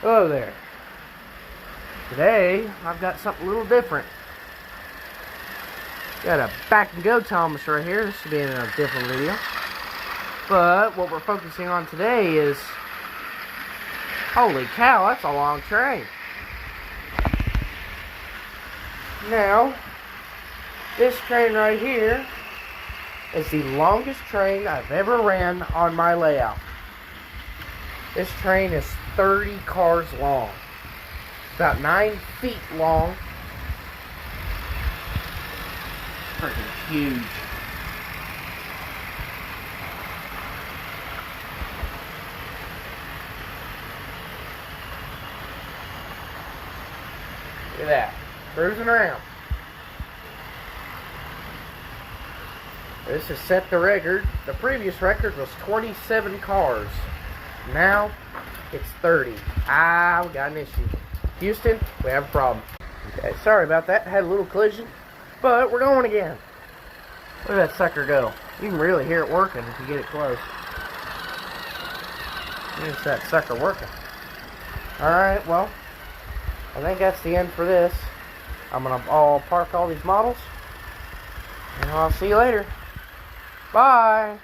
Hello there. Today, I've got something a little different. Got a back and go Thomas right here. This should be in a different video. But what we're focusing on today is, holy cow, that's a long train. Now, this train right here is the longest train I've ever ran on my layout. This train is 30 cars long. About 9 feet long. Freaking huge. Look at that. Cruising around. This has set the record. The previous record was 27 cars. Now, it's 30. We got an issue. Houston, we have a problem. Okay, sorry about that. Had a little collision. But we're going again. Look at that sucker go. You can really hear it working if you get it close. There's that sucker working. Alright, well, I think that's the end for this. I'll park all these models. And I'll see you later. Bye.